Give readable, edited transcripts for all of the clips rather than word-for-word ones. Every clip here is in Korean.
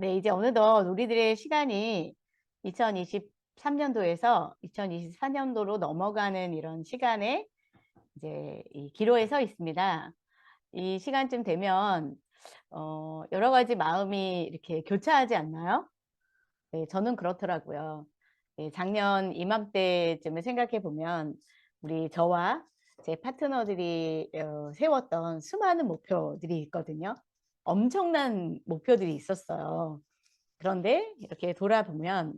네, 이제 어느덧 우리들의 시간이 2023년도에서 2024년도로 넘어가는 이런 시간에 이제 이 기로에 서 있습니다. 이 시간쯤 되면 여러 가지 마음이 이렇게 교차하지 않나요? 네, 저는 그렇더라고요. 네, 작년 이맘때쯤을 생각해 보면 저와 제 파트너들이 세웠던 수많은 목표들이 있거든요. 엄청난 목표들이 있었어요. 그런데 이렇게 돌아보면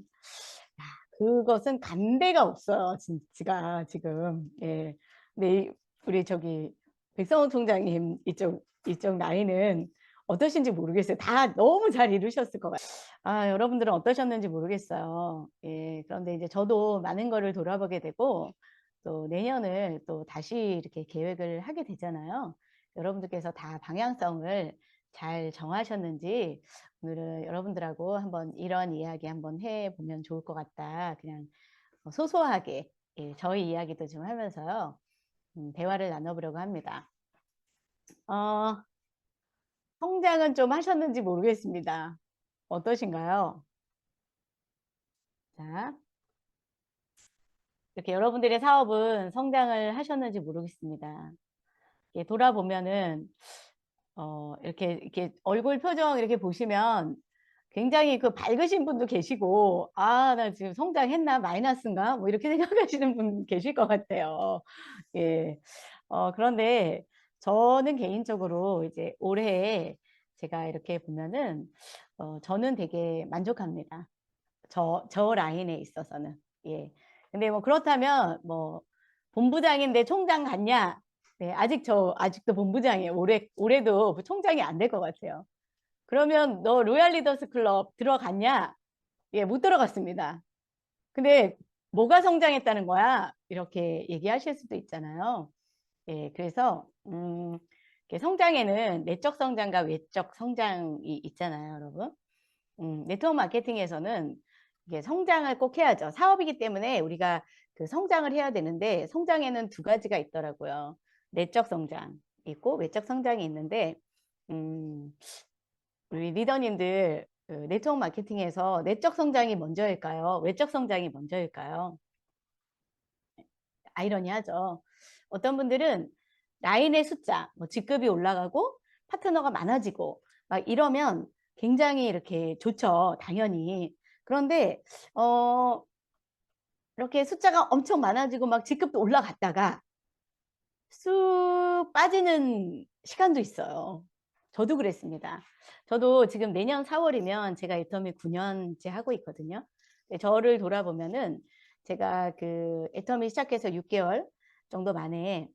그것은 간대가 없어요. 진짜 지금. 예. 근데 우리 백성원 총장님 이쪽 나이는 어떠신지 모르겠어요. 다 너무 잘 이루셨을 것 같아요. 여러분들은 어떠셨는지 모르겠어요. 예. 그런데 이제 저도 많은 거를 돌아보게 되고 또 내년을 또 다시 이렇게 계획을 하게 되잖아요. 여러분들께서 다 방향성을 잘 정하셨는지 오늘은 여러분들하고 한번 이런 이야기 한번 해보면 좋을 것 같다. 그냥 소소하게 저희 이야기도 좀 하면서요. 대화를 나눠보려고 합니다. 어, 성장은 좀 하셨는지 모르겠습니다. 어떠신가요? 자, 이렇게 여러분들의 사업은 성장을 하셨는지 모르겠습니다. 돌아보면은 이렇게 얼굴 표정 이렇게 보시면 굉장히 그 밝으신 분도 계시고, 나 지금 성장했나, 마이너스인가? 뭐 이렇게 생각하시는 분 계실 것 같아요. 예. 그런데 저는 개인적으로 이제 올해 제가 이렇게 보면은, 저는 되게 만족합니다. 저 라인에 있어서는. 예. 근데 뭐 그렇다면 본부장인데 총장 같냐? 네, 아직도 본부장이에요. 올해도 총장이 안 될 것 같아요. 그러면 너 로얄 리더스 클럽 들어갔냐? 예, 못 들어갔습니다. 근데 뭐가 성장했다는 거야? 이렇게 얘기하실 수도 있잖아요. 예, 그래서 이렇게 성장에는 내적 성장과 외적 성장이 있잖아요, 여러분. 네트워크 마케팅에서는 이게 성장을 꼭 해야죠. 사업이기 때문에 우리가 그 성장을 해야 되는데 성장에는 두 가지가 있더라고요. 내적 성장 있고 외적 성장이 있는데 음, 우리 리더님들 그 네트워크 마케팅에서 내적 성장이 먼저일까요? 외적 성장이 먼저일까요? 아이러니하죠. 어떤 분들은 라인의 숫자, 뭐 직급이 올라가고 파트너가 많아지고 막 이러면 굉장히 이렇게 좋죠. 당연히. 그런데 이렇게 숫자가 엄청 많아지고 막 직급도 올라갔다가 쑥 빠지는 시간도 있어요. 저도 그랬습니다. 저도 지금 내년 4월이면 제가 애터미 9년째 하고 있거든요. 저를 돌아보면은 제가 그 애터미 시작해서 6개월 정도 만에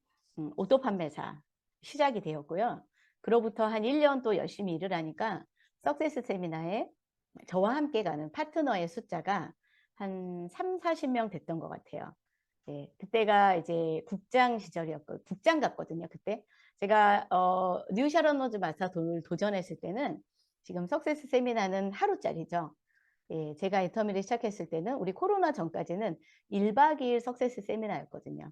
오토 판매사 시작이 되었고요. 그로부터 한 1년 또 열심히 일을 하니까 석세스 세미나에 저와 함께 가는 파트너의 숫자가 한 3, 40명 됐던 것 같아요. 네, 그때가 이제 국장 시절이었고 국장 같거든요. 그때 제가 뉴 샤론로즈 마스터 도전했을 때는 지금 석세스 세미나는 하루짜리죠. 예, 제가 애터미를 시작했을 때는 우리 코로나 전까지는 1박 2일 석세스 세미나였거든요.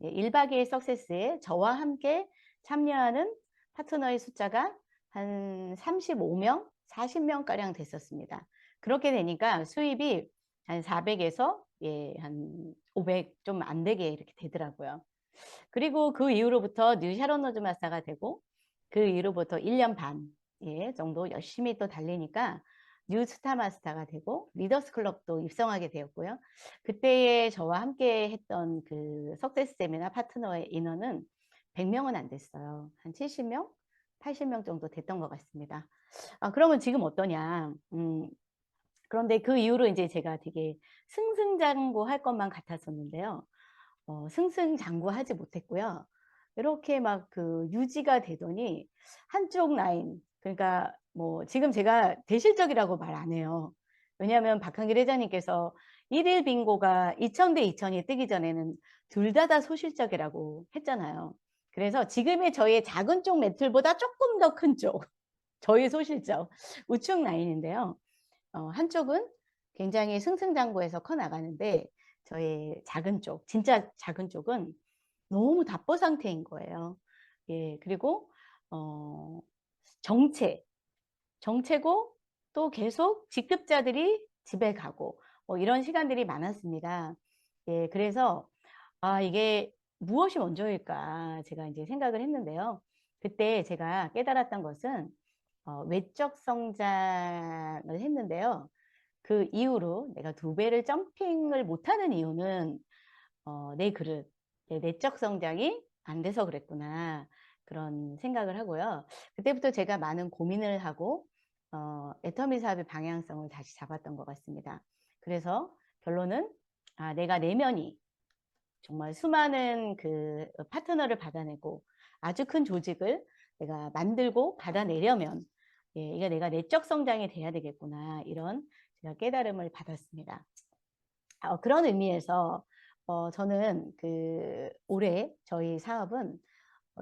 예, 1박 2일 석세스에 저와 함께 참여하는 파트너의 숫자가 한 35명, 40명가량 됐었습니다. 그렇게 되니까 수입이 한 400에서 한 500 좀 안 되게 이렇게 되더라고요. 그리고 그 이후로부터 뉴 샤론로즈 마스터가 되고 그 이후로부터 1년 반 정도 열심히 또 달리니까 뉴 스타 마스터가 되고 리더스 클럽도 입성하게 되었고요. 그때에 저와 함께 했던 그 석세스 세미나 파트너의 인원은 100명은 안 됐어요. 한 70명, 80명 정도 됐던 것 같습니다. 그러면 지금 어떠냐? 그런데 그 이후로 이제 제가 되게 승승장구할 것만 같았었는데요. 승승장구하지 못했고요. 이렇게 막 그 유지가 되더니 한쪽 라인, 그러니까 뭐 지금 제가 대실적이라고 말 안 해요. 왜냐하면 박한길 회장님께서 1일 빙고가 2000대 2000이 뜨기 전에는 둘 다 소실적이라고 했잖아요. 그래서 지금의 저의 작은 쪽 매틀보다 조금 더 큰 쪽, 저희 소실적 우측 라인인데요. 한쪽은 굉장히 승승장구해서 커 나가는데 저의 작은 쪽, 진짜 작은 쪽은 너무 답보 상태인 거예요. 예, 그리고 어, 정체, 정체고 또 계속 직급자들이 집에 가고 뭐 이런 시간들이 많았습니다. 예, 그래서 이게 무엇이 먼저일까 제가 이제 생각을 했는데요. 그때 제가 깨달았던 것은 외적 성장을 했는데요. 그 이후로 내가 2배를 점핑을 못하는 이유는 내 그릇, 내 내적 성장이 안 돼서 그랬구나. 그런 생각을 하고요. 그때부터 제가 많은 고민을 하고 애터미 사업의 방향성을 다시 잡았던 것 같습니다. 그래서 결론은 내가 내면이 정말 수많은 그 파트너를 받아내고 아주 큰 조직을 내가 만들고 받아내려면 이게 내가 내적 성장이 돼야 되겠구나. 이런 제가 깨달음을 받았습니다. 그런 의미에서 저는 그 올해 저희 사업은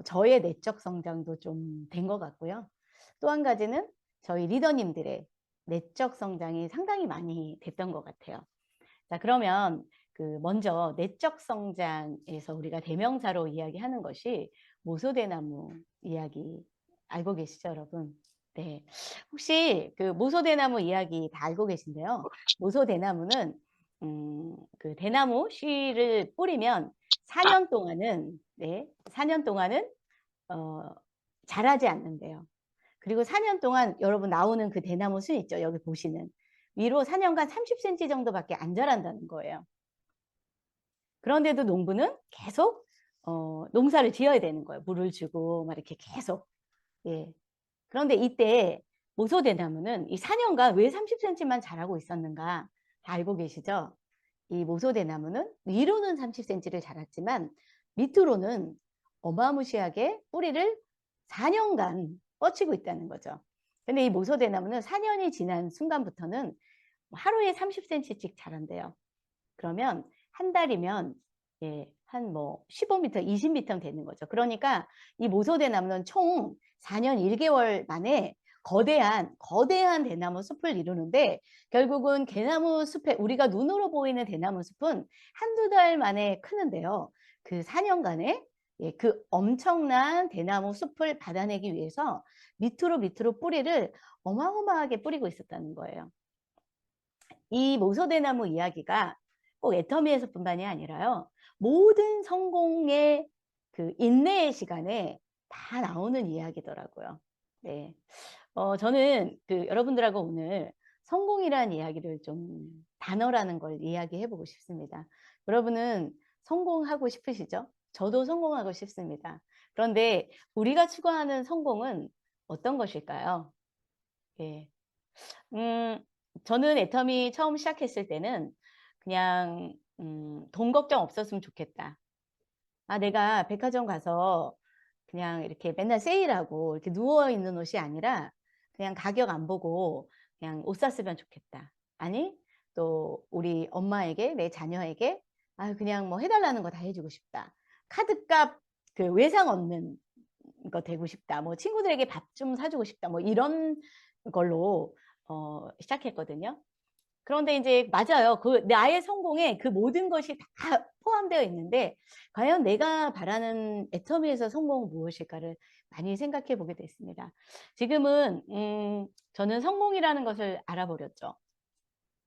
저의 내적 성장도 좀 된 것 같고요. 또 한 가지는 저희 리더님들의 내적 성장이 상당히 많이 됐던 것 같아요. 자, 그러면 그 먼저 내적 성장에서 우리가 대명사로 이야기하는 것이 모소대나무 이야기 알고 계시죠, 여러분? 네. 혹시 그 모소대나무 이야기 다 알고 계신데요. 모소대나무는 그 대나무 씨를 뿌리면 4년 동안은 4년 동안은 어, 자라지 않는데요. 그리고 4년 동안 여러분 나오는 그 대나무 순 있죠. 여기 보시는 위로 4년간 30cm 정도밖에 안 자란다는 거예요. 그런데도 농부는 계속 농사를 지어야 되는 거예요. 물을 주고 막 이렇게 계속. 예. 그런데 이때 모소대나무는 이 4년간 왜 30cm만 자라고 있었는가 다 알고 계시죠? 이 모소대나무는 위로는 30cm를 자랐지만 밑으로는 어마무시하게 뿌리를 4년간 뻗치고 있다는 거죠. 근데 이 모소대나무는 4년이 지난 순간부터는 하루에 30cm씩 자란대요. 그러면 한 달이면 한 뭐 15m, 20m 되는 거죠. 그러니까 이 모소대나무는 총 4년 1개월 만에 거대한 대나무 숲을 이루는데 결국은 대나무 숲에 우리가 눈으로 보이는 대나무 숲은 한두 달 만에 크는데요. 그 4년간에 그 엄청난 대나무 숲을 받아내기 위해서 밑으로 뿌리를 어마어마하게 뿌리고 있었다는 거예요. 이 모소대나무 이야기가 꼭 애터미에서뿐만이 아니라요. 모든 성공의 그 인내의 시간에 다 나오는 이야기더라고요. 네. 저는 그 여러분들하고 오늘 성공이라는 이야기를 좀 단어라는 걸 이야기해 보고 싶습니다. 여러분은 성공하고 싶으시죠? 저도 성공하고 싶습니다. 그런데 우리가 추구하는 성공은 어떤 것일까요? 예. 음, 저는 애터미 처음 시작했을 때는 그냥 돈 걱정 없었으면 좋겠다. 내가 백화점 가서 그냥 이렇게 맨날 세일하고 이렇게 누워 있는 옷이 아니라 그냥 가격 안 보고 그냥 옷 샀으면 좋겠다. 아니, 또 우리 엄마에게, 내 자녀에게 그냥 뭐 해달라는 거 다 해주고 싶다. 카드값 그 외상 없는 거 되고 싶다. 뭐 친구들에게 밥 좀 사주고 싶다. 뭐 이런 걸로 시작했거든요. 그런데 이제 맞아요. 그 나의 성공에 그 모든 것이 다 포함되어 있는데 과연 내가 바라는 애터미에서 성공은 무엇일까를 많이 생각해 보게 됐습니다. 지금은 저는 성공이라는 것을 알아버렸죠.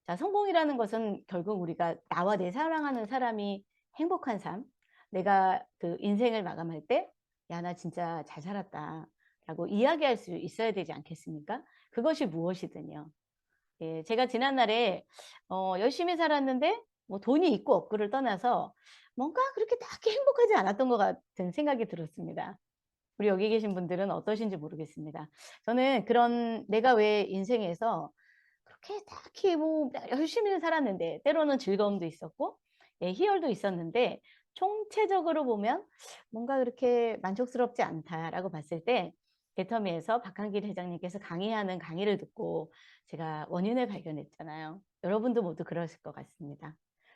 자, 성공이라는 것은 결국 우리가 나와 내 사랑하는 사람이 행복한 삶, 내가 그 인생을 마감할 때, 야, 나 진짜 잘 살았다. 라고 이야기할 수 있어야 되지 않겠습니까? 그것이 무엇이든요. 예, 제가 지난날에 열심히 살았는데 뭐 돈이 있고 없고를 떠나서 뭔가 그렇게 딱히 행복하지 않았던 것 같은 생각이 들었습니다. 우리 여기 계신 분들은 어떠신지 모르겠습니다. 저는 그런 내가 왜 인생에서 그렇게 딱히 뭐 열심히 살았는데 때로는 즐거움도 있었고 희열도 있었는데 총체적으로 보면 뭔가 그렇게 만족스럽지 않다라고 봤을 때 애터미에서 박한길 회장님께서 강의하는 강의를 듣고 제가 원인을 발견했잖아요. 여러분도 모두 그러실 것 같습니다.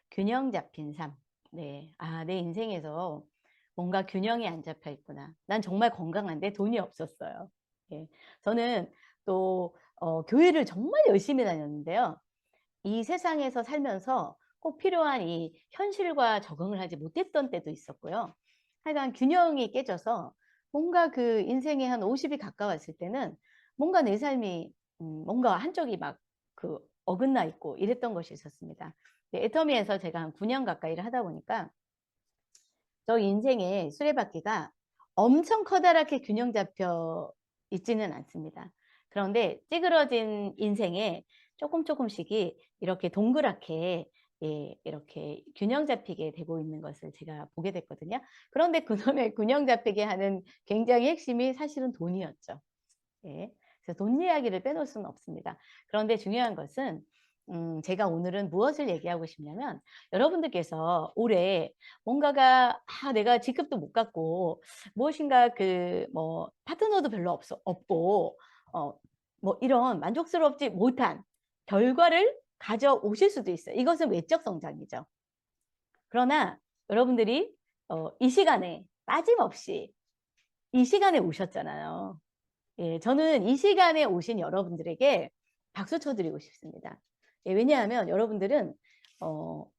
균형 잡힌 삶. 네. 내 인생에서 뭔가 균형이 안 잡혀 있구나. 난 정말 건강한데 돈이 없었어요. 예. 저는 또 교회를 정말 열심히 다녔는데요. 이 세상에서 살면서 꼭 필요한 이 현실과 적응을 하지 못했던 때도 있었고요. 하여간 균형이 깨져서 뭔가 그 인생의 한 50이 가까웠을 때는 뭔가 내 삶이 뭔가 한쪽이 막 그 어긋나 있고 이랬던 것이 있었습니다. 애터미에서 제가 한 9년 가까이를 하다 보니까 저 인생의 수레바퀴가 엄청 커다랗게 균형 잡혀 있지는 않습니다. 그런데 찌그러진 인생에 조금씩이 이렇게 동그랗게, 예, 이렇게 균형 잡히게 되고 있는 것을 제가 보게 됐거든요. 그런데 그놈의 균형 잡히게 하는 굉장히 핵심이 사실은 돈이었죠. 예. 그래서 돈 이야기를 빼놓을 수는 없습니다. 그런데 중요한 것은 제가 오늘은 무엇을 얘기하고 싶냐면 여러분들께서 올해 뭔가가 내가 직급도 못 갖고 무엇인가 그 뭐 파트너도 별로 없고 뭐 이런 만족스럽지 못한 결과를 가져오실 수도 있어요. 이것은 외적 성장이죠. 그러나 여러분들이 이 시간에 빠짐없이 이 시간에 오셨잖아요. 예, 저는 이 시간에 오신 여러분들에게 박수 쳐드리고 싶습니다. 예, 왜냐하면 여러분들은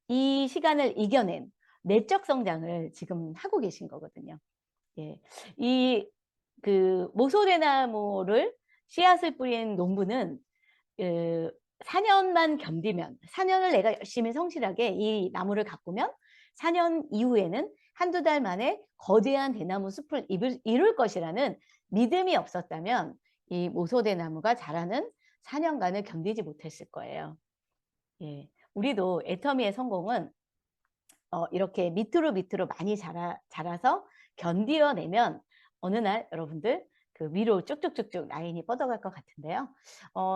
이 시간을 이겨낸 내적 성장을 지금 하고 계신 거거든요. 예, 이 그 모소대나무를 씨앗을 뿌린 농부는 4년만 견디면 4년을 내가 열심히 성실하게 이 나무를 가꾸면 4년 이후에는 한두 달 만에 거대한 대나무 숲을 이룰 것이라는 믿음이 없었다면 이 모소대나무가 자라는 4년간을 견디지 못했을 거예요. 예, 우리도 애터미의 성공은 이렇게 밑으로 많이 자라서 견디어내면 어느 날 여러분들 그 위로 쭉쭉쭉쭉 라인이 뻗어갈 것 같은데요.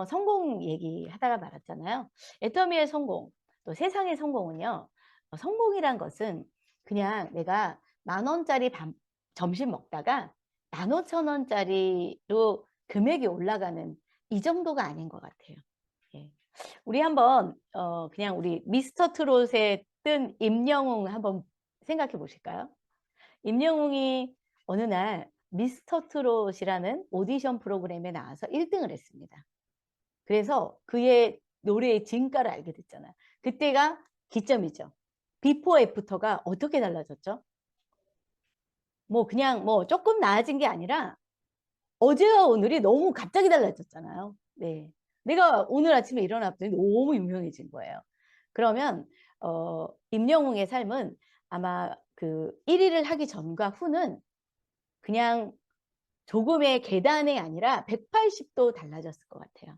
성공 얘기하다가 말았잖아요. 애터미의 성공, 또 세상의 성공은요. 성공이란 것은 그냥 내가 10,000원짜리 점심 먹다가 15,000원짜리로 금액이 올라가는 이 정도가 아닌 것 같아요. 예. 우리 한번 그냥 우리 미스터 트롯에 뜬 임영웅 한번 생각해 보실까요? 임영웅이 어느 날 미스터 트롯이라는 오디션 프로그램에 나와서 1등을 했습니다. 그래서 그의 노래의 진가를 알게 됐잖아요. 그때가 기점이죠. 비포 애프터가 어떻게 달라졌죠? 뭐 그냥 뭐 조금 나아진 게 아니라 어제와 오늘이 너무 갑자기 달라졌잖아요. 네. 내가 오늘 아침에 일어났더니 너무 유명해진 거예요. 그러면 임영웅의 삶은 아마 그 1위를 하기 전과 후는 그냥 조금의 계단이 아니라 180도 달라졌을 것 같아요.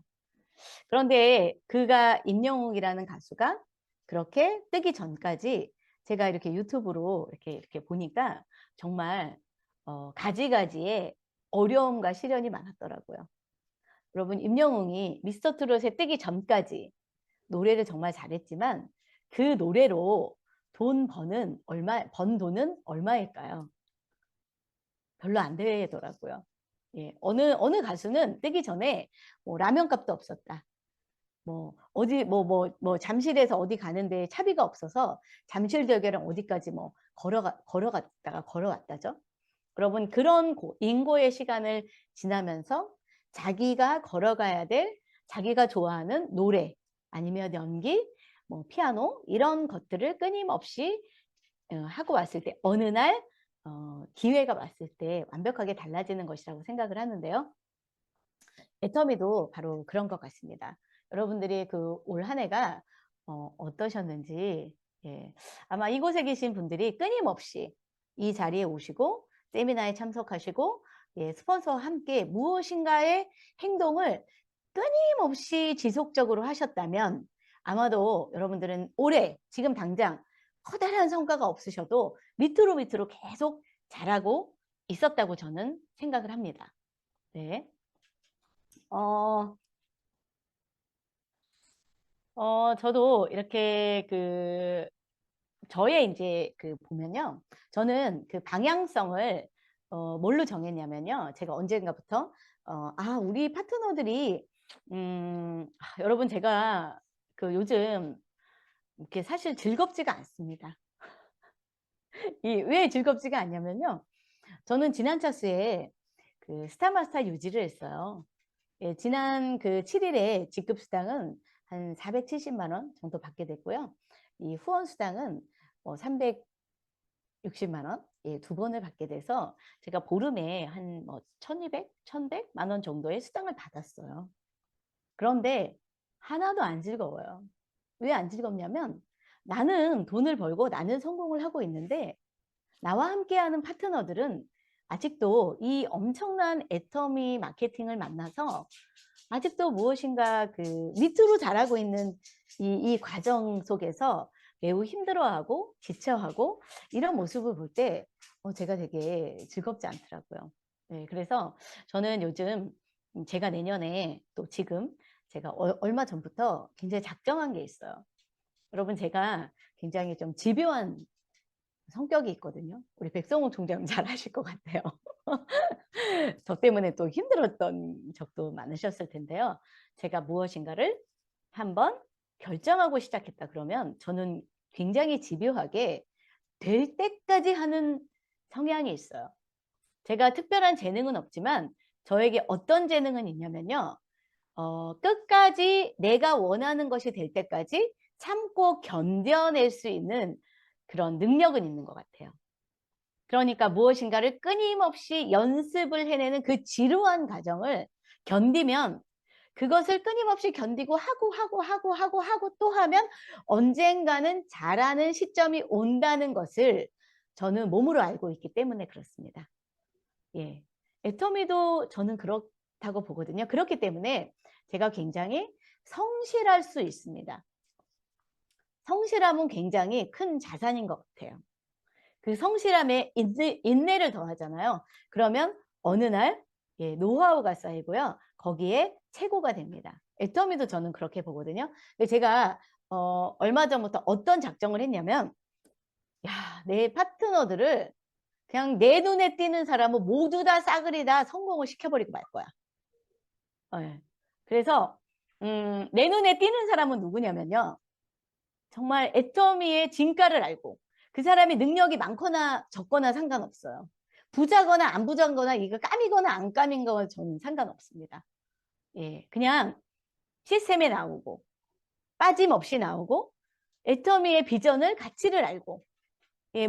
그런데 그가 임영웅이라는 가수가 그렇게 뜨기 전까지 제가 이렇게 유튜브로 이렇게 보니까 정말 가지가지의 어려움과 시련이 많았더라고요. 여러분, 임영웅이 미스터 트롯에 뜨기 전까지 노래를 정말 잘했지만 그 노래로 번 돈은 얼마일까요? 별로 안 되더라고요. 예, 어느 가수는 뜨기 전에 뭐 라면 값도 없었다. 뭐 어디 뭐 잠실에서 어디 가는데 차비가 없어서 잠실대교랑 어디까지 뭐 걸어갔다가 걸어왔다죠. 여러분 그런 인고의 시간을 지나면서 자기가 걸어가야 될 자기가 좋아하는 노래 아니면 연기, 뭐 피아노 이런 것들을 끊임없이 하고 왔을 때 어느 날 기회가 왔을 때 완벽하게 달라지는 것이라고 생각을 하는데요. 애터미도 바로 그런 것 같습니다. 여러분들이 그 올 한 해가 어떠셨는지 예. 아마 이곳에 계신 분들이 끊임없이 이 자리에 오시고 세미나에 참석하시고 예, 스폰서와 함께 무엇인가의 행동을 끊임없이 지속적으로 하셨다면 아마도 여러분들은 올해 지금 당장 커다란 성과가 없으셔도 밑으로 계속 잘하고 있었다고 저는 생각을 합니다. 네. 어, 저도 이렇게 저의 이제 보면요. 저는 그 방향성을, 뭘로 정했냐면요. 제가 언젠가부터, 우리 파트너들이, 여러분 제가 요즘 이렇게 사실 즐겁지가 않습니다. 왜 즐겁지가 않냐면요. 저는 지난 차수에 그 스타마스터 유지를 했어요. 예, 지난 7일에 직급 수당은 한 470만 원 정도 받게 됐고요. 이 후원 수당은 360만 원, 예, 2번을 받게 돼서 제가 보름에 한 1,200, 1,100만 원 정도의 수당을 받았어요. 그런데 하나도 안 즐거워요. 왜 안 즐겁냐면 나는 돈을 벌고 나는 성공을 하고 있는데 나와 함께하는 파트너들은 아직도 이 엄청난 애터미 마케팅을 만나서 아직도 무엇인가 그 밑으로 자라고 있는 이 과정 속에서 매우 힘들어하고 지쳐하고 이런 모습을 볼 때 제가 되게 즐겁지 않더라고요. 네, 그래서 저는 요즘 제가 내년에 또 지금 제가 얼마 전부터 굉장히 작정한 게 있어요. 여러분 제가 굉장히 좀 집요한 성격이 있거든요. 우리 백성호 총장님 잘 아실 것 같아요. 저 때문에 또 힘들었던 적도 많으셨을 텐데요. 제가 무엇인가를 한번 결정하고 시작했다 그러면 저는 굉장히 집요하게 될 때까지 하는 성향이 있어요. 제가 특별한 재능은 없지만 저에게 어떤 재능은 있냐면요. 끝까지 내가 원하는 것이 될 때까지 참고 견뎌낼 수 있는 그런 능력은 있는 것 같아요. 그러니까 무엇인가를 끊임없이 연습을 해내는 그 지루한 과정을 견디면 그것을 끊임없이 견디고 하고 또 하면 언젠가는 잘하는 시점이 온다는 것을 저는 몸으로 알고 있기 때문에 그렇습니다. 예. 애터미도 저는 그렇다고 보거든요. 그렇기 때문에 제가 굉장히 성실할 수 있습니다. 성실함은 굉장히 큰 자산인 것 같아요. 그 성실함에 인내를 더하잖아요. 그러면 어느 날 노하우가 쌓이고요. 거기에 최고가 됩니다. 애터미도 저는 그렇게 보거든요. 근데 제가 얼마 전부터 어떤 작정을 했냐면 야, 내 파트너들을 그냥 내 눈에 띄는 사람은 모두 다 싸그리 다 성공을 시켜버리고 말 거야. 네. 그래서 내 눈에 띄는 사람은 누구냐면요. 정말 애터미의 진가를 알고 그 사람이 능력이 많거나 적거나 상관없어요. 부자거나 안 부자거나 이거 까미거나 안 까민 거는 저는 상관없습니다. 예, 그냥 시스템에 나오고 빠짐없이 나오고 애터미의 비전을 가치를 알고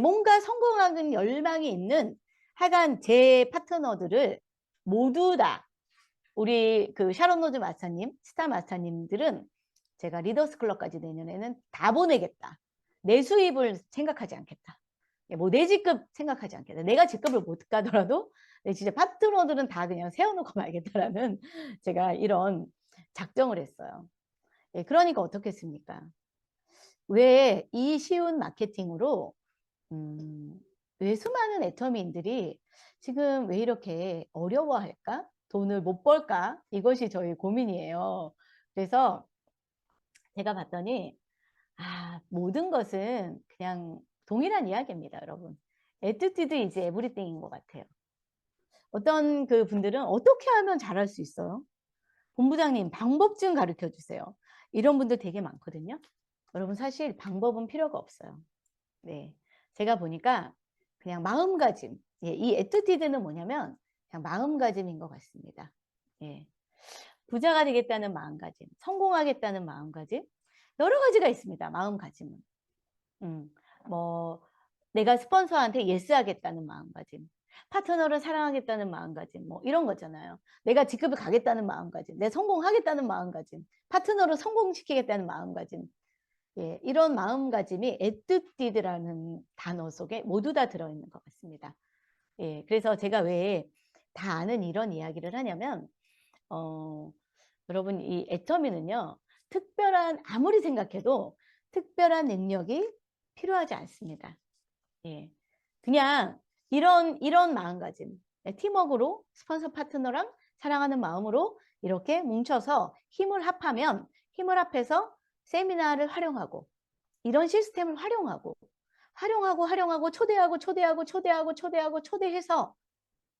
뭔가 성공하는 열망이 있는 하여간 제 파트너들을 모두 다 우리 그 샤론 노즈 마스터님, 스타 마스터님들은 제가 리더스 클럽까지 내년에는 다 보내겠다. 내 수입을 생각하지 않겠다. 뭐 내 직급 생각하지 않겠다. 내가 직급을 못 가더라도 진짜 파트너들은 다 그냥 세워놓고 말겠다라는 제가 이런 작정을 했어요. 그러니까 어떻겠습니까? 왜 이 쉬운 마케팅으로 왜 수많은 애터미인들이 지금 왜 이렇게 어려워할까? 돈을 못 벌까? 이것이 저희 고민이에요. 그래서 제가 봤더니 모든 것은 그냥 동일한 이야기입니다, 여러분. 애티튜드 이제 에브리띵인 것 같아요. 어떤 그 분들은 어떻게 하면 잘할 수 있어요? 본부장님 방법 좀 가르쳐 주세요. 이런 분들 되게 많거든요. 여러분 사실 방법은 필요가 없어요. 네, 제가 보니까 그냥 마음가짐. 이 애티튜드는 뭐냐면 그냥 마음가짐인 것 같습니다. 예. 부자가 되겠다는 마음가짐, 성공하겠다는 마음가짐, 여러 가지가 있습니다. 마음가짐은. 뭐 내가 스폰서한테 예스하겠다는 마음가짐, 파트너를 사랑하겠다는 마음가짐, 뭐 이런 거잖아요. 내가 직급을 가겠다는 마음가짐, 내 성공하겠다는 마음가짐, 파트너를 성공시키겠다는 마음가짐. 이런 마음가짐이 애뜻띠드라는 단어 속에 모두 다 들어있는 것 같습니다. 그래서 제가 왜 다 아는 이런 이야기를 하냐면 여러분 이 애터미는요. 아무리 생각해도 특별한 능력이 필요하지 않습니다. 그냥 이런 마음가짐, 팀워크로 스폰서 파트너랑 사랑하는 마음으로 이렇게 뭉쳐서 힘을 합해서 세미나를 활용하고 이런 시스템을 활용하고 초대해서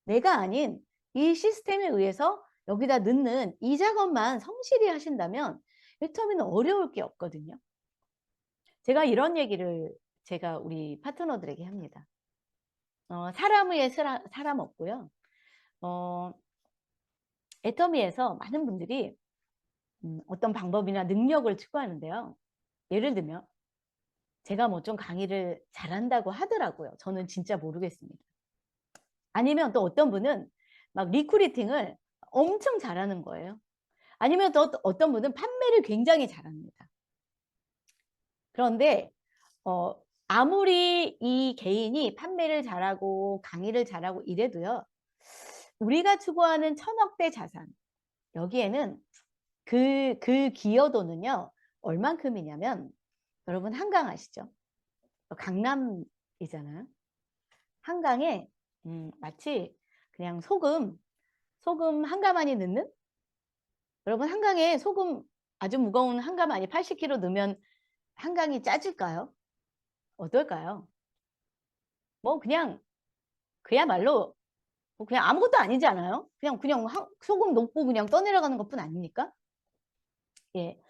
내가 아닌 이 시스템에 의해서 여기다 넣는 이 작업만 성실히 하신다면 애터미는 어려울 게 없거든요. 제가 이런 얘기를 제가 우리 파트너들에게 합니다. 사람 위에 사람 없고요. 애터미에서 많은 분들이 어떤 방법이나 능력을 추구하는데요. 예를 들면 제가 뭐 좀 강의를 잘한다고 하더라고요. 저는 진짜 모르겠습니다. 아니면 또 어떤 분은 막 리크루팅을 엄청 잘하는 거예요. 아니면 또 어떤 분은 판매를 굉장히 잘합니다. 그런데 아무리 이 개인이 판매를 잘하고 강의를 잘하고 이래도요. 우리가 추구하는 천억대 자산, 여기에는 그 기여도는요. 얼만큼이냐면 여러분 한강 아시죠? 강남이잖아요. 한강에 마치 그냥 소금 한 가마니 넣는? 여러분 한강에 소금 아주 무거운 한 가마니 80kg 넣으면 한강이 짜질까요? 어떨까요? 뭐 그냥 그야말로 뭐 그냥 아무것도 아니지 않아요? 그냥 소금 녹고 그냥 떠내려가는 것뿐 아닙니까? 예.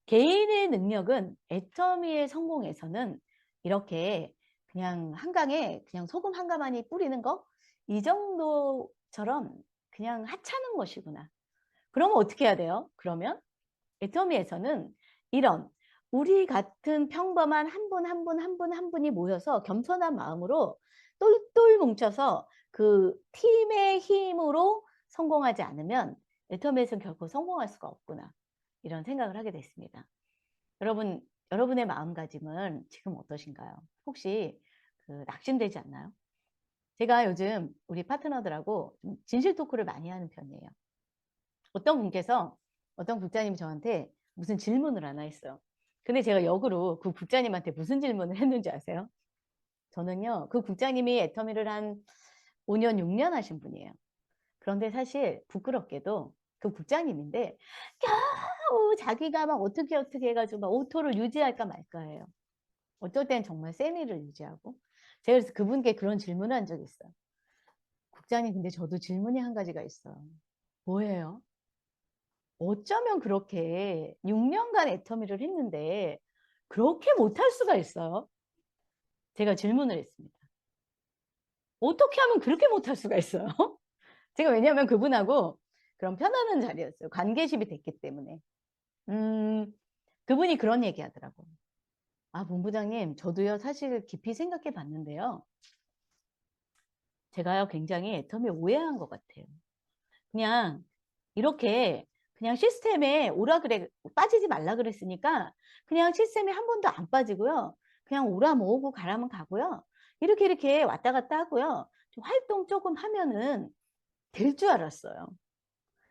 개인의 능력은 애터미의 성공에서는 이렇게 그냥 한강에 그냥 소금 한 가마니 뿌리는 거? 이 정도처럼 그냥 하찮은 것이구나. 그러면 어떻게 해야 돼요? 그러면 애터미에서는 이런 우리 같은 평범한 한 분 한 분 한 분 한 분이 모여서 겸손한 마음으로 똘똘 뭉쳐서 그 팀의 힘으로 성공하지 않으면 애터미에서는 결코 성공할 수가 없구나. 이런 생각을 하게 됐습니다. 여러분의 마음가짐은 지금 어떠신가요? 혹시 낙심되지 않나요? 제가 요즘 우리 파트너들하고 좀 진실 토크를 많이 하는 편이에요. 어떤 국장님이 저한테 무슨 질문을 하나 했어요. 근데 제가 역으로 그 국장님한테 무슨 질문을 했는지 아세요? 저는요, 그 국장님이 애터미를 한 5년, 6년 하신 분이에요. 그런데 사실 부끄럽게도 그 국장님인데 겨우 자기가 막 어떻게 해가지고 막 오토를 유지할까 말까 해요. 어떨 땐 정말 세미를 유지하고. 제가 그래서 그분께 그런 질문을 한 적이 있어요. 국장님, 근데 저도 질문이 한 가지가 있어요. 뭐예요? 어쩌면 그렇게 6년간 애터미를 했는데 그렇게 못할 수가 있어요? 제가 질문을 했습니다. 어떻게 하면 그렇게 못할 수가 있어요? 제가 왜냐하면 그분하고 그런 편안한 자리였어요. 관계십이 됐기 때문에. 그분이 그런 얘기 하더라고요. 본부장님, 저도요, 사실 깊이 생각해 봤는데요. 제가요, 굉장히 애터미 오해한 것 같아요. 그냥 이렇게 그냥 시스템에 오라 그래 빠지지 말라 그랬으니까 그냥 시스템에 한 번도 안 빠지고요. 그냥 오라 모으고 가라면 가고요. 이렇게 왔다 갔다 하고요. 좀 활동 조금 하면은 될 줄 알았어요.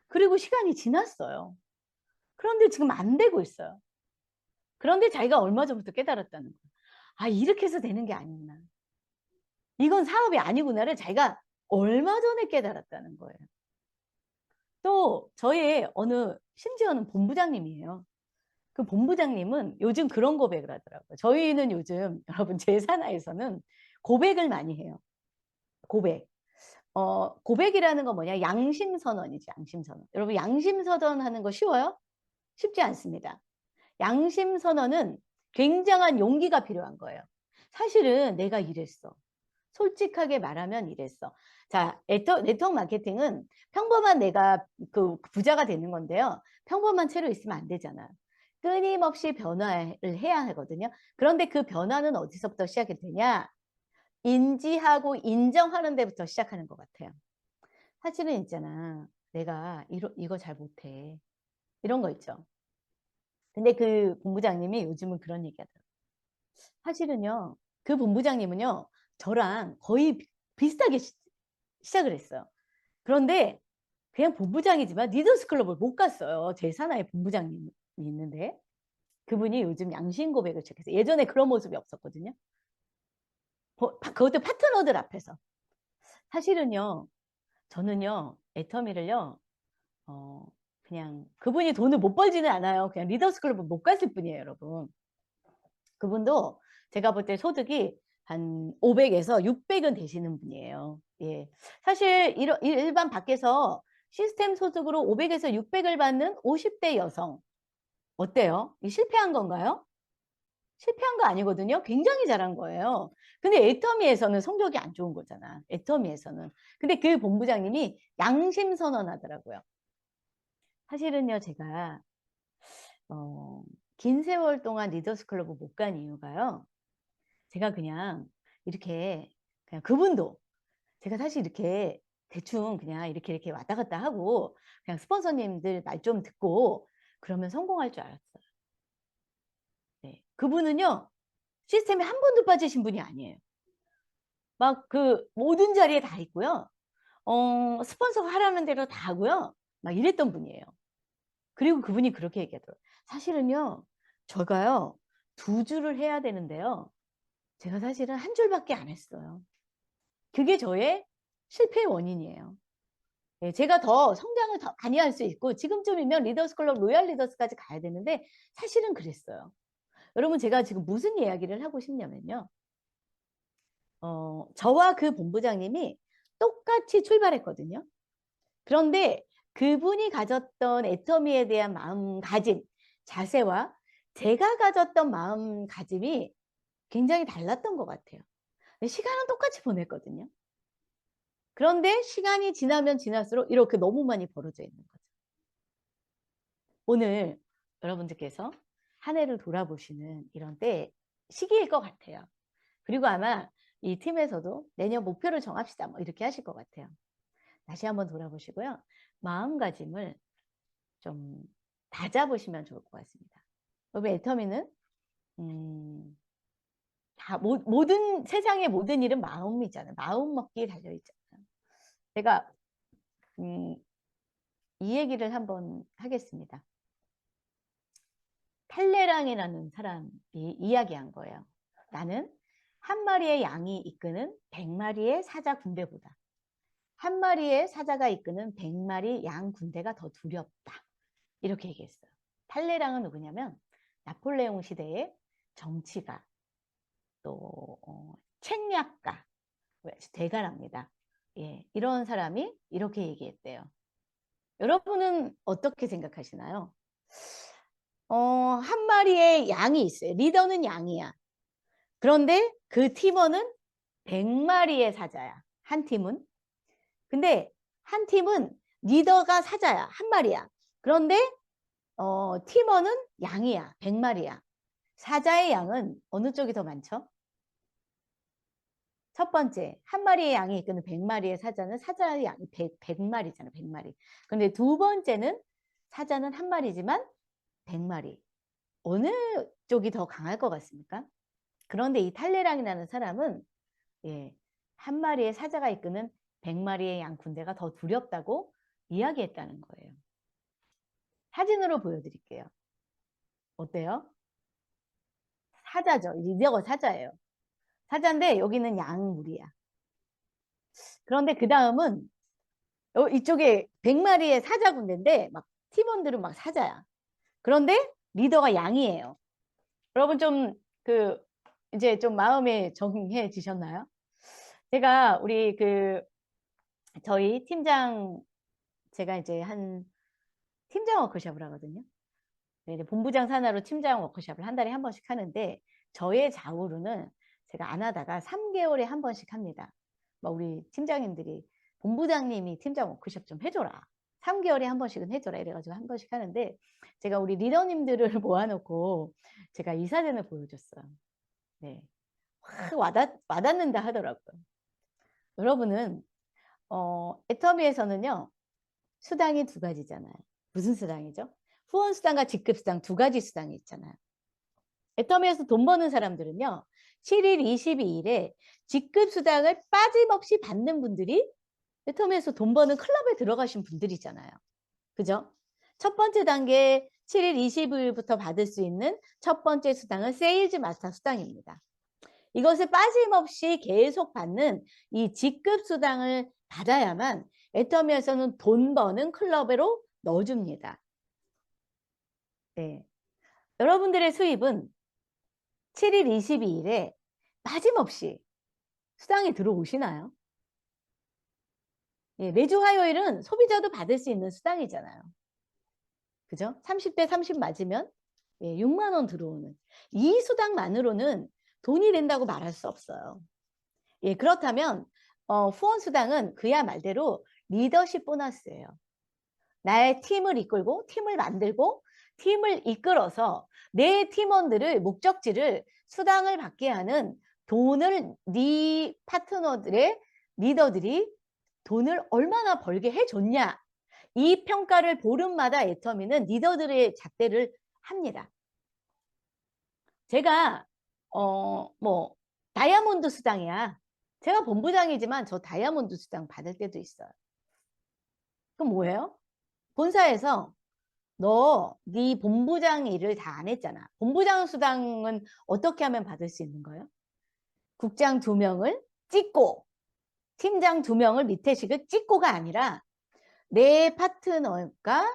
그리고 시간이 지났어요. 그런데 지금 안 되고 있어요. 그런데 자기가 얼마 전부터 깨달았다는 거예요. 이렇게 해서 되는 게 아니구나. 이건 사업이 아니구나를 자기가 얼마 전에 깨달았다는 거예요. 또 저희 심지어는 본부장님이에요. 그 본부장님은 요즘 그런 고백을 하더라고요. 저희는 요즘 여러분 제 산하에서는 고백을 많이 해요. 고백. 고백이라는 건 뭐냐? 양심선언이지, 양심선언. 여러분 양심선언 하는 거 쉬워요? 쉽지 않습니다. 양심선언은 굉장한 용기가 필요한 거예요. 사실은 내가 이랬어. 솔직하게 말하면 이랬어. 자, 네트워크 마케팅은 평범한 내가 그 부자가 되는 건데요. 평범한 채로 있으면 안 되잖아. 끊임없이 변화를 해야 하거든요. 그런데 그 변화는 어디서부터 시작이 되냐? 인지하고 인정하는 데부터 시작하는 것 같아요. 사실은 있잖아. 내가 이거 잘 못해. 이런 거 있죠. 근데 그 본부장님이 요즘은 그런 얘기 하더라고요. 사실은요, 그 본부장님은요, 저랑 거의 비슷하게 시작을 했어요. 그런데 그냥 본부장이지만 리더스 클럽을 못 갔어요. 제 산하에 본부장님이 있는데 그분이 요즘 양심 고백을 시작했어요. 예전에 그런 모습이 없었거든요. 그것도 파트너들 앞에서. 사실은요, 저는요, 애터미를요, 그냥 그분이 돈을 못 벌지는 않아요. 그냥 리더스 클럽을 못 갔을 뿐이에요, 여러분. 그분도 제가 볼 때 소득이 한 500에서 600은 되시는 분이에요. 예. 사실 일반 밖에서 시스템 소득으로 500에서 600을 받는 50대 여성 어때요? 실패한 건가요? 실패한 거 아니거든요. 굉장히 잘한 거예요. 근데 애터미에서는 성적이 안 좋은 거잖아. 애터미에서는. 근데 그 본부장님이 양심 선언하더라고요. 사실은요, 제가 긴 세월 동안 리더스 클럽을 못 간 이유가요. 제가 그냥 이렇게 그냥 그분도 제가 사실 이렇게 대충 그냥 이렇게 왔다 갔다 하고 그냥 스폰서님들 말 좀 듣고 그러면 성공할 줄 알았어요. 네. 그분은요, 시스템에 한 번도 빠지신 분이 아니에요. 막 그 모든 자리에 다 있고요. 스폰서가 하라는 대로 다 하고요. 막 이랬던 분이에요. 그리고 그분이 그렇게 얘기하더라고요. 사실은요, 저가요, 2주를 해야 되는데요. 제가 사실은 1줄밖에 안 했어요. 그게 저의 실패의 원인이에요. 네, 제가 더 성장을 더 많이 할 수 있고 지금쯤이면 리더스 클럽 로얄 리더스까지 가야 되는데 사실은 그랬어요. 여러분, 제가 지금 무슨 이야기를 하고 싶냐면요. 저와 그 본부장님이 똑같이 출발했거든요. 그런데 그분이 가졌던 애터미에 대한 마음가짐, 자세와 제가 가졌던 마음가짐이 굉장히 달랐던 것 같아요. 시간은 똑같이 보냈거든요. 그런데 시간이 지나면 지날수록 이렇게 너무 많이 벌어져 있는 거죠. 오늘 여러분들께서 한 해를 돌아보시는 이런 때 시기일 것 같아요. 그리고 아마 이 팀에서도 내년 목표를 정합시다 뭐 이렇게 하실 것 같아요. 다시 한번 돌아보시고요. 마음가짐을 좀 다잡으시면 좋을 것 같습니다. 여러분, 애터미는 다 모든 세상의 모든 일은 마음이잖아요. 마음 먹기에 달려 있잖아요. 제가 이 얘기를 한번 하겠습니다. 탈레랑이라는 사람이 이야기한 거예요. 나는 한 마리의 양이 이끄는 100마리의 사자 군대보다 한 마리의 사자가 이끄는 100마리 양 군대가 더 두렵다. 이렇게 얘기했어요. 탈레랑은 누구냐면 나폴레옹 시대의 정치가 또 책략가 대가랍니다. 예, 이런 사람이 이렇게 얘기했대요. 여러분은 어떻게 생각하시나요? 한 마리의 양이 있어요. 리더는 양이야. 그런데 그 팀원은 100마리의 사자야. 한 팀은. 근데 한 팀은 리더가 사자야. 한 마리야. 그런데 팀원은 양이야. 100마리야. 사자의 양은 어느 쪽이 더 많죠? 첫 번째, 한 마리의 양이 이끄는 100마리의 사자는 사자의 양이 100마리잖아. 100마리. 그런데 두 번째는 사자는 한 마리지만 100마리. 어느 쪽이 더 강할 것 같습니까? 그런데 이 탈레랑이라는 사람은 예, 한 마리의 사자가 이끄는 100마리의 양 군대가 더 두렵다고 이야기했다는 거예요. 사진으로 보여드릴게요. 어때요? 사자죠. 리더가 사자예요. 사자인데 여기는 양물이야. 그런데 그 다음은 이쪽에 100마리의 사자 군대인데 막 팀원들은 막 사자야. 그런데 리더가 양이에요. 여러분 좀 이제 좀 마음에 정해지셨나요? 제가 우리 저희 팀장 제가 이제 팀장 워크숍을 하거든요. 이제 본부장 산하로 팀장 워크숍을 한 달에 한 번씩 하는데 저의 좌우로는 제가 안 하다가 3개월에 한 번씩 합니다. 우리 팀장님들이 본부장님이 팀장 워크숍 좀 해줘라. 3개월에 한 번씩은 해줘라. 이래가지고 한 번씩 하는데 제가 우리 리더님들을 모아놓고 제가 이 사진을 보여줬어요. 네, 확 와닿는다 하더라고요. 여러분은 애터미에서는요. 수당이 2가지잖아요. 무슨 수당이죠? 후원수당과 직급수당 2가지 수당이 있잖아요. 애터미에서 돈 버는 사람들은요. 7일 22일에 직급수당을 빠짐없이 받는 분들이 애터미에서 돈 버는 클럽에 들어가신 분들이잖아요. 그죠? 첫 번째 단계 7일 20일부터 받을 수 있는 첫 번째 수당은 세일즈 마스터 수당입니다. 이것을 빠짐없이 계속 받는 이 직급수당을 받아야만 애터미에서는 돈 버는 클럽으로 넣어줍니다. 네. 여러분들의 수입은 7일 22일에 빠짐없이 수당이 들어오시나요? 예, 매주 화요일은 소비자도 받을 수 있는 수당이잖아요. 그죠? 30대 30 맞으면 6만 원 들어오는 이 수당만으로는 돈이 된다고 말할 수 없어요. 예, 그렇다면 후원 수당은 그야 말대로 리더십 보너스예요. 나의 팀을 이끌고 팀을 만들고 팀을 이끌어서 내 팀원들을 목적지를 수당을 받게 하는 돈을 네 파트너들의 리더들이 돈을 얼마나 벌게 해줬냐. 이 평가를 보름마다 애터미는 리더들의 잣대를 합니다. 제가 뭐 다이아몬드 수당이야. 제가 본부장이지만 저 다이아몬드 수당 받을 때도 있어요. 그럼 뭐예요? 본사에서 네 본부장 일을 다 안 했잖아. 본부장 수당은 어떻게 하면 받을 수 있는 거예요? 국장 2명을 찍고 팀장 2명을 밑에식을 찍고가 아니라 내 파트너가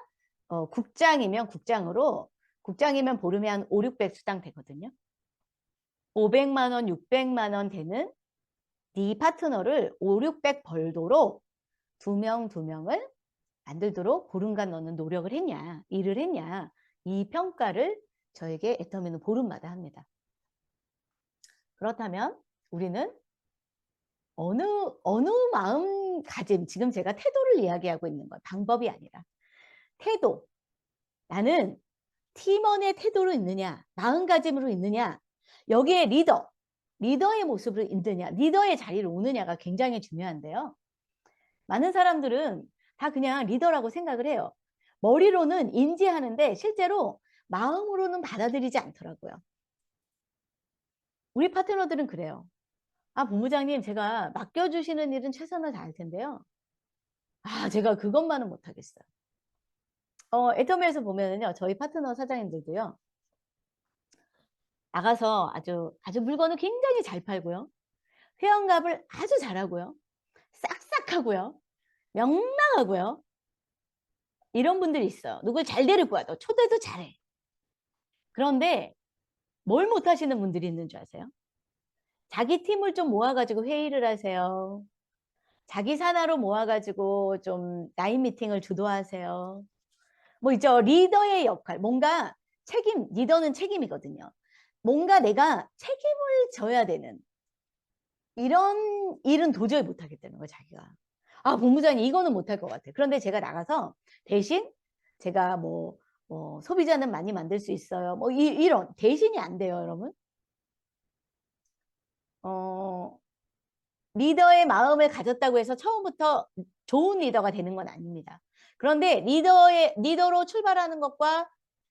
국장이면 국장으로 국장이면 보름에 한 5, 600 수당 되거든요. 500만 원, 600만 원 되는 네 파트너를 5, 600 벌도록 2명을 만들도록 보름간 너는 노력을 했냐, 일을 했냐. 이 평가를 저에게 애터미는 보름마다 합니다. 그렇다면 우리는 어느 마음가짐, 지금 제가 태도를 이야기하고 있는 거예요. 방법이 아니라. 태도. 나는 팀원의 태도로 있느냐, 마음가짐으로 있느냐, 여기에 리더의 모습으로 있느냐, 리더의 자리로 오느냐가 굉장히 중요한데요. 많은 사람들은 다 그냥 리더라고 생각을 해요. 머리로는 인지하는데 실제로 마음으로는 받아들이지 않더라고요. 우리 파트너들은 그래요. 아, 본부장님, 제가 맡겨주시는 일은 최선을 다할 텐데요. 아, 제가 그것만은 못하겠어요. 애터미에서 보면은요, 저희 파트너 사장님들도요, 나가서 아주 물건을 굉장히 잘 팔고요. 회원갑을 아주 잘하고요. 싹싹하고요. 명랑하고요. 이런 분들이 있어요. 누굴 잘 데리고 와도 초대도 잘해. 그런데 뭘 못하시는 분들이 있는 줄 아세요? 자기 팀을 좀 모아가지고 회의를 하세요. 자기 산하로 모아가지고 좀 나인 미팅을 주도하세요. 뭐 있죠. 리더의 역할. 뭔가 리더는 책임이거든요. 뭔가 내가 책임을 져야 되는 이런 일은 도저히 못하겠다는 거예요, 자기가. 아, 본부장님, 이거는 못할 것 같아. 그런데 제가 나가서 대신 제가 뭐 소비자는 많이 만들 수 있어요. 뭐 이런 대신이 안 돼요, 여러분. 리더의 마음을 가졌다고 해서 처음부터 좋은 리더가 되는 건 아닙니다. 그런데 리더로 출발하는 것과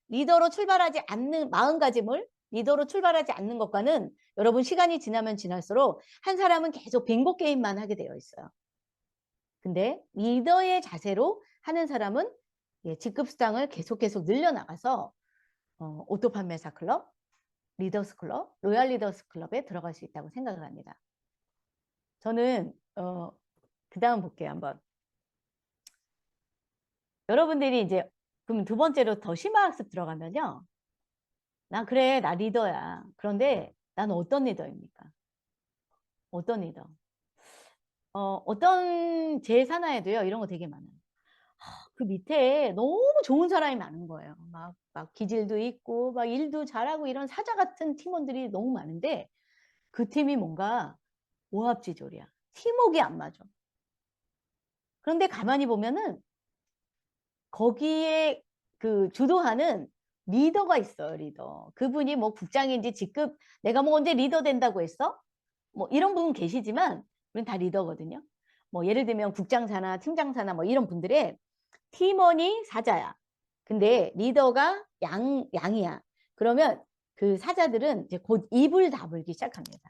리더로 출발하지 않는 마음가짐을 리더로 출발하지 않는 것과는 여러분 시간이 지나면 지날수록 한 사람은 계속 빙고 게임만 하게 되어 있어요. 근데 리더의 자세로 하는 사람은 직급 수당을 계속 늘려나가서 오토 판매사 클럽, 리더스 클럽, 로얄 리더스 클럽에 들어갈 수 있다고 생각을 합니다. 저는 그 다음 볼게요, 한번. 여러분들이 이제 그럼 두 번째로 더 심화학습 들어가면요. 그래, 나 리더야. 그런데 나는 어떤 리더입니까? 어떤 리더? 어떤 제 산하에도요, 이런 거 되게 많아요. 그 밑에 너무 좋은 사람이 많은 거예요. 막 기질도 있고, 막 일도 잘하고 이런 사자 같은 팀원들이 너무 많은데 그 팀이 뭔가 오합지졸이야. 팀워크가 안 맞아. 그런데 가만히 보면은 거기에 그 주도하는 리더가 있어요, 리더. 그분이 뭐 국장인지 직급, 내가 뭐 언제 리더 된다고 했어? 뭐 이런 분 계시지만 우린 다 리더거든요. 뭐 예를 들면 국장사나 팀장사나 뭐 이런 분들의 팀원이 사자야. 근데 리더가 양이야. 그러면 그 사자들은 이제 곧 입을 다물기 시작합니다.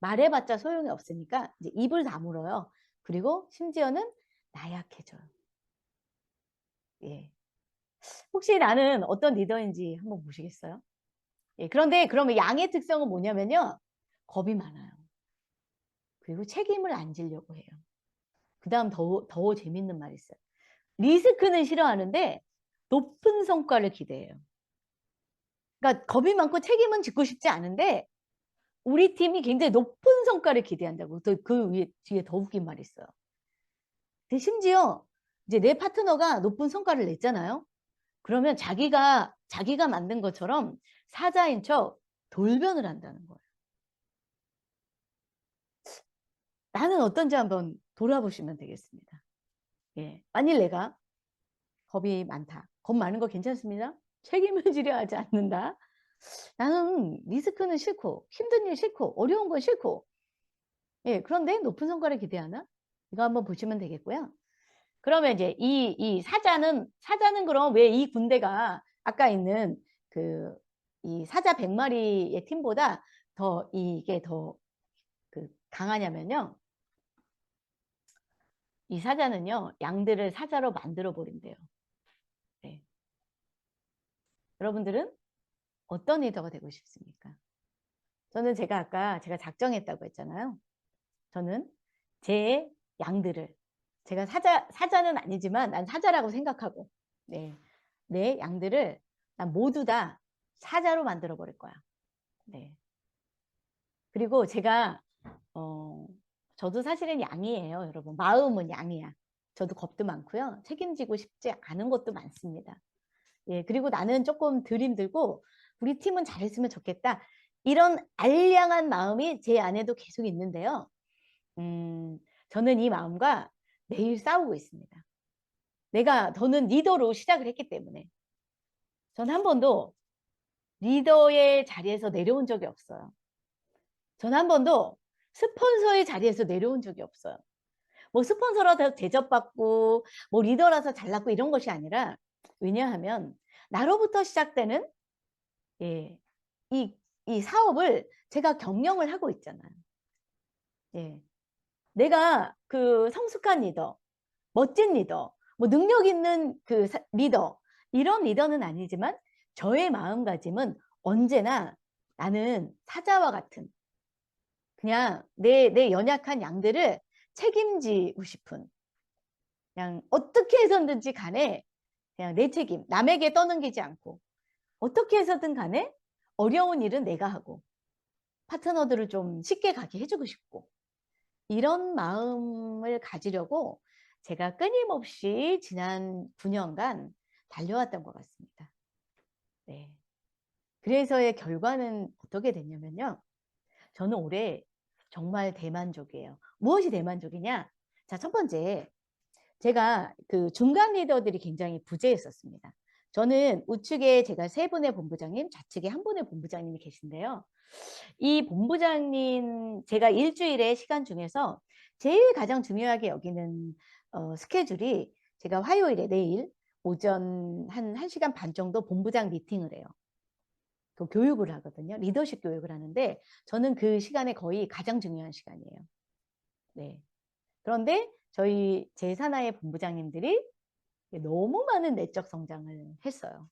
말해봤자 소용이 없으니까 이제 입을 다물어요. 그리고 심지어는 나약해져요. 예. 혹시 나는 어떤 리더인지 한번 보시겠어요? 예. 그런데 그러면 양의 특성은 뭐냐면요. 겁이 많아요. 그리고 책임을 안 지려고 해요. 그 다음 더 재밌는 말이 있어요. 리스크는 싫어하는데 높은 성과를 기대해요. 그러니까 겁이 많고 책임은 짓고 싶지 않은데 우리 팀이 굉장히 높은 성과를 기대한다고. 또 그 뒤에 더 웃긴 말이 있어요. 근데 심지어 이제 내 파트너가 높은 성과를 냈잖아요. 그러면 자기가 만든 것처럼 사자인 척 돌변을 한다는 거예요. 나는 어떤지 한번 돌아보시면 되겠습니다. 예. 만일 내가 겁이 많다. 겁 많은 거 괜찮습니다. 책임을 지려 하지 않는다. 나는 리스크는 싫고 힘든 일 싫고 어려운 건 싫고 예, 그런데 높은 성과를 기대하나? 이거 한번 보시면 되겠고요. 그러면 이제 이 사자는 그럼 왜 이 군대가 아까 있는 이 사자 100마리의 팀보다 더 이게 더 강하냐면요. 이 사자는요, 양들을 사자로 만들어 버린대요. 네. 여러분들은 어떤 리더가 되고 싶습니까? 저는 아까 제가 작정했다고 했잖아요. 저는 제 양들을, 제가 사자는 아니지만 난 사자라고 생각하고, 네. 내 양들을 난 모두 다 사자로 만들어 버릴 거야. 네. 그리고 저도 사실은 양이에요, 여러분. 마음은 양이야. 저도 겁도 많고요. 책임지고 싶지 않은 것도 많습니다. 예, 그리고 나는 조금 덜 힘들고 우리 팀은 잘했으면 좋겠다. 이런 알량한 마음이 제 안에도 계속 있는데요. 저는 이 마음과 매일 싸우고 있습니다. 저는 리더로 시작을 했기 때문에. 전 한 번도 리더의 자리에서 내려온 적이 없어요. 전 한 번도 스폰서의 자리에서 내려온 적이 없어요. 뭐 스폰서라서 대접받고 뭐 리더라서 잘났고 이런 것이 아니라, 왜냐하면 나로부터 시작되는 예, 이 사업을 제가 경영을 하고 있잖아요. 예. 내가 성숙한 리더, 멋진 리더, 뭐 능력 있는 리더, 이런 리더는 아니지만 저의 마음가짐은 언제나 나는 사자와 같은, 그냥 내 연약한 양들을 책임지고 싶은, 그냥 어떻게 해서든지 간에 그냥 내 책임, 남에게 떠넘기지 않고 어떻게 해서든 간에 어려운 일은 내가 하고 파트너들을 좀 쉽게 가게 해주고 싶고, 이런 마음을 가지려고 제가 끊임없이 지난 9년간 달려왔던 것 같습니다. 네. 그래서의 결과는 어떻게 됐냐면요. 저는 올해 정말 대만족이에요. 무엇이 대만족이냐? 자, 첫 번째, 제가 중간 리더들이 굉장히 부재했었습니다. 저는 우측에 제가 3분의 본부장님, 좌측에 1분의 본부장님이 계신데요. 이 본부장님, 제가 일주일의 시간 중에서 제일 가장 중요하게 여기는 스케줄이, 제가 화요일에 내일 오전 한 1시간 반 정도 본부장 미팅을 해요. 그 교육을 하거든요. 리더십 교육을 하는데 저는 그 시간에 거의 가장 중요한 시간이에요. 네. 그런데 제 산하의 본부장님들이 너무 많은 내적 성장을 했어요.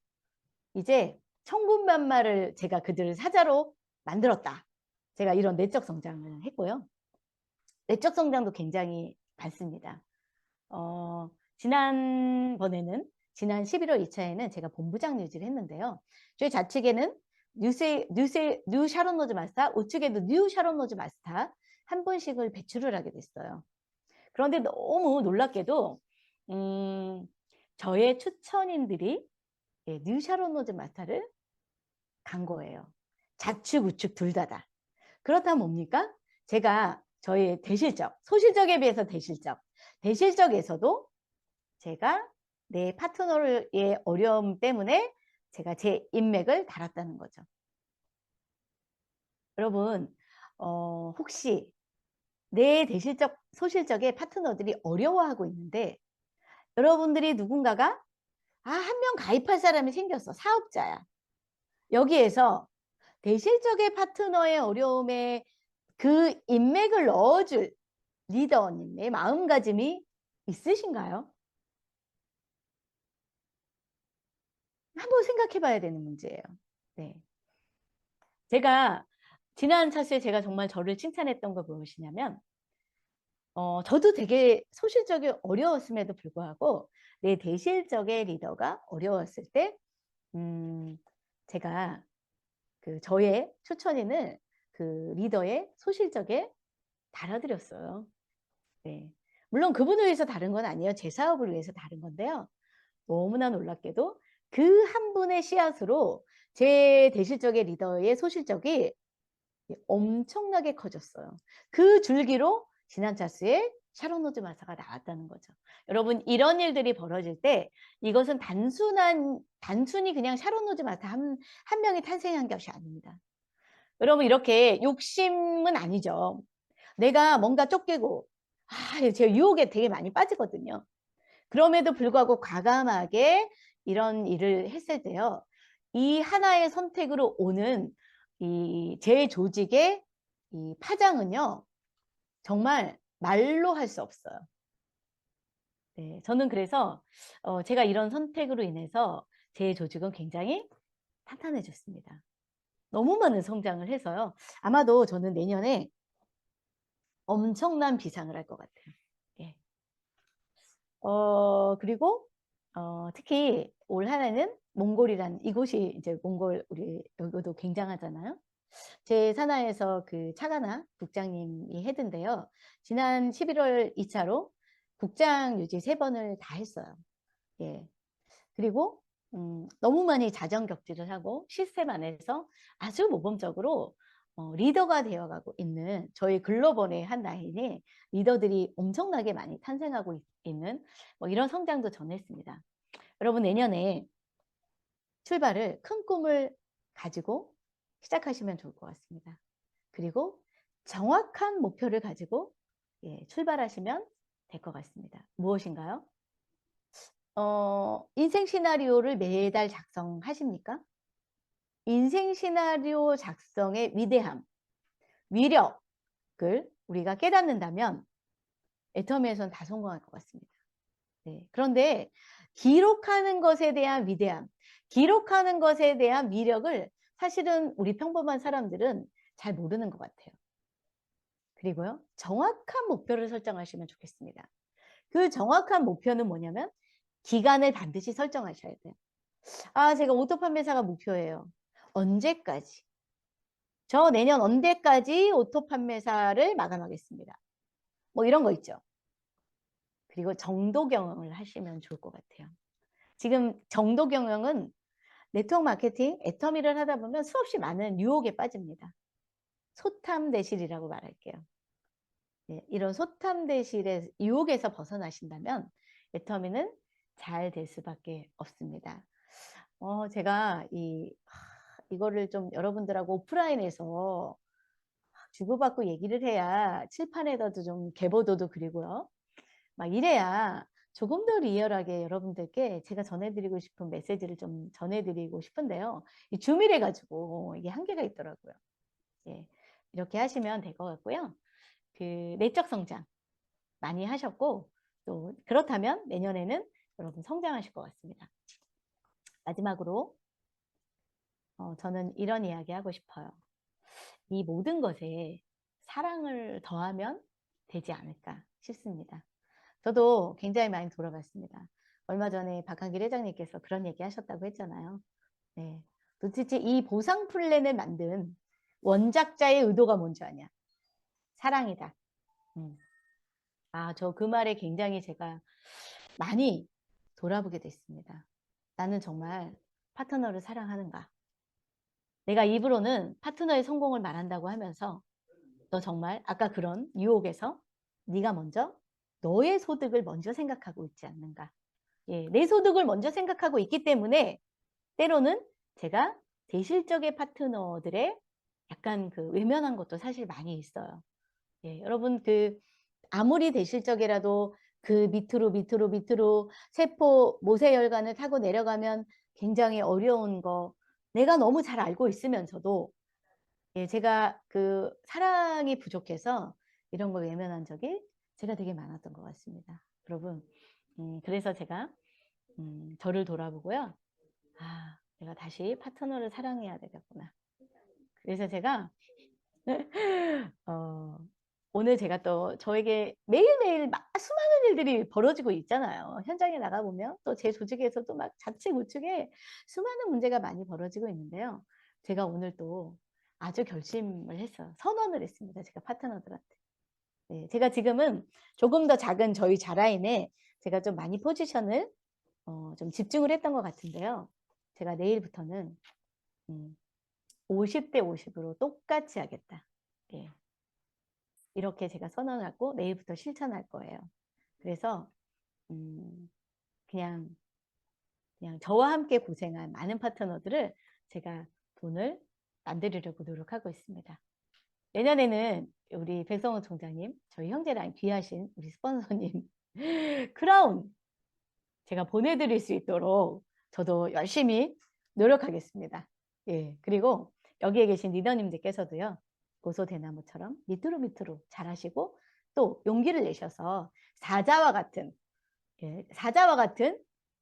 이제 천군만마를 제가 그들을 사자로 만들었다. 제가 이런 내적 성장을 했고요. 내적 성장도 굉장히 많습니다. 지난 11월 2차에는 제가 본부장 유지를 했는데요. 저희 좌측에는 뉴 샤론 로즈 마스터, 우측에도 뉴 샤론 로즈 마스터 한 분씩을 배출을 하게 됐어요. 그런데 너무 놀랍게도 저의 추천인들이 뉴 샤론 로즈 마스터를 간 거예요. 좌측, 우측 둘 다다. 그렇다면 뭡니까? 제가 저의 대실적, 소실적에 비해서 대실적에서도 제가 내 파트너의 어려움 때문에 제가 제 인맥을 달았다는 거죠. 여러분, 혹시 내 대실적, 소실적의 파트너들이 어려워하고 있는데 여러분들이 누군가가 한 명 가입할 사람이 생겼어. 사업자야. 여기에서 대실적의 파트너의 어려움에 그 인맥을 넣어줄 리더님의 마음가짐이 있으신가요? 한번 생각해 봐야 되는 문제예요. 네. 제가 지난 차수에 제가 정말 저를 칭찬했던 거 무엇이냐면, 저도 되게 소실적이 어려웠음에도 불구하고 내 대실적의 리더가 어려웠을 때, 제가 저의 추천인을 리더의 소실적에 달아드렸어요. 네. 물론 그분을 위해서 다른 건 아니에요. 제 사업을 위해서 다른 건데요. 너무나 놀랍게도 그 한 분의 씨앗으로 제 대실적의 리더의 소실적이 엄청나게 커졌어요. 그 줄기로 지난 차수에 샤론 로즈 마스터가 나왔다는 거죠. 여러분, 이런 일들이 벌어질 때 이것은 단순히 그냥 샤론 로즈 마스터 한 명이 탄생한 것이 아닙니다. 여러분, 이렇게 욕심은 아니죠. 내가 뭔가 쫓기고 제가 유혹에 되게 많이 빠지거든요. 그럼에도 불구하고 과감하게 이런 일을 했을 때요. 이 하나의 선택으로 오는 이 제 조직의 이 파장은요. 정말 말로 할 수 없어요. 네, 저는 그래서 제가 이런 선택으로 인해서 제 조직은 굉장히 탄탄해졌습니다. 너무 많은 성장을 해서요. 아마도 저는 내년에 엄청난 비상을 할 것 같아요. 예. 그리고 특히 올 한해는 몽골이란 이곳이 이제 몽골 우리 여기도 굉장하잖아요. 제 산하에서 그 차가나 국장님이 헤드인데요. 지난 11월 2차로 국장 유지 3번을 다 했어요. 예. 그리고 너무 많이 자정격지를 하고 시스템 안에서 아주 모범적으로 리더가 되어가고 있는 저희 글로벌의 한 라인에 리더들이 엄청나게 많이 탄생하고 있는 뭐 이런 성장도 전했습니다. 여러분 내년에 출발을 큰 꿈을 가지고 시작하시면 좋을 것 같습니다. 그리고 정확한 목표를 가지고 출발하시면 될 것 같습니다. 무엇인가요? 인생 시나리오를 매달 작성하십니까? 인생 시나리오 작성의 위대함, 위력을 우리가 깨닫는다면 애터미에서는 다 성공할 것 같습니다. 네. 그런데 기록하는 것에 대한 위대함, 기록하는 것에 대한 위력을 사실은 우리 평범한 사람들은 잘 모르는 것 같아요. 그리고요, 정확한 목표를 설정하시면 좋겠습니다. 그 정확한 목표는 뭐냐면 기간을 반드시 설정하셔야 돼요. 제가 오토 판매사가 목표예요. 언제까지? 저 내년 언제까지 오토 판매사를 마감하겠습니다. 뭐 이런 거 있죠. 그리고 정도 경영을 하시면 좋을 것 같아요. 지금 정도 경영은 네트워크 마케팅, 애터미를 하다 보면 수없이 많은 유혹에 빠집니다. 소탐대실이라고 말할게요. 이런 소탐대실의 유혹에서 벗어나신다면 애터미는 잘 될 수밖에 없습니다. 제가 이거를 좀 여러분들하고 오프라인에서 주고받고 얘기를 해야 칠판에다도 좀 계보도도 그리고요. 막 이래야 조금 더 리얼하게 여러분들께 제가 전해드리고 싶은 메시지를 좀 전해드리고 싶은데요. 이 줌이래 가지고 이게 한계가 있더라고요. 예, 이렇게 하시면 될 것 같고요. 그 내적 성장 많이 하셨고 또 그렇다면 내년에는 여러분 성장하실 것 같습니다. 마지막으로 저는 이런 이야기 하고 싶어요. 이 모든 것에 사랑을 더하면 되지 않을까 싶습니다. 저도 굉장히 많이 돌아봤습니다. 얼마 전에 박한길 회장님께서 그런 얘기 하셨다고 했잖아요. 네. 도대체 이 보상 플랜을 만든 원작자의 의도가 뭔지 아냐? 사랑이다. 저 그 말에 굉장히 제가 많이 돌아보게 됐습니다. 나는 정말 파트너를 사랑하는가? 내가 입으로는 파트너의 성공을 말한다고 하면서 너 정말 아까 그런 유혹에서 네가 먼저 너의 소득을 먼저 생각하고 있지 않는가? 내 소득을 먼저 생각하고 있기 때문에 때로는 제가 대실적의 파트너들의 약간 그 외면한 것도 사실 많이 있어요. 여러분 아무리 대실적이라도 그 밑으로 세포 모세혈관을 타고 내려가면 굉장히 어려운 거 내가 너무 잘 알고 있으면서도 제가 그 사랑이 부족해서 이런 걸 외면한 적이 제가 되게 많았던 것 같습니다. 여러분 그래서 제가 저를 돌아보고요. 내가 다시 파트너를 사랑해야 되겠구나. 그래서 제가 오늘 제가 또 저에게 매일매일 수많은 일들이 벌어지고 있잖아요. 현장에 나가보면 또 제 조직에서도 막 좌측 우측에 수많은 문제가 많이 벌어지고 있는데요. 제가 오늘 또 아주 결심을 했어요. 선언을 했습니다. 제가 파트너들한테. 제가 지금은 조금 더 작은 저희 자라인에 제가 좀 많이 포지션을 좀 집중을 했던 것 같은데요. 제가 내일부터는 50대 50으로 똑같이 하겠다. 이렇게 제가 선언하고 내일부터 실천할 거예요. 그래서 그냥 저와 함께 고생한 많은 파트너들을 제가 돈을 만들려고 노력하고 있습니다. 내년에는 우리 백성원 총장님, 저희 형제랑 귀하신 우리 스폰서님 크라운 제가 보내드릴 수 있도록 저도 열심히 노력하겠습니다. 예, 그리고 여기에 계신 리더님들께서도요, 고소대나무처럼 밑으로 밑으로 잘하시고 또 용기를 내셔서 사자와 같은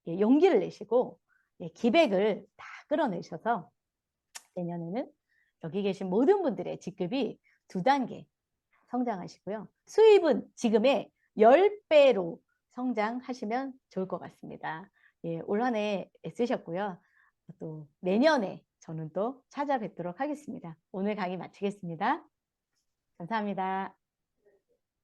용기를 내시고 기백을 다 끌어내셔서 내년에는 여기 계신 모든 분들의 직급이 2단계 성장하시고요. 수입은 지금의 10배로 성장하시면 좋을 것 같습니다. 예, 올 한 해 애쓰셨고요. 또 내년에 저는 또 찾아뵙도록 하겠습니다. 오늘 강의 마치겠습니다. 감사합니다.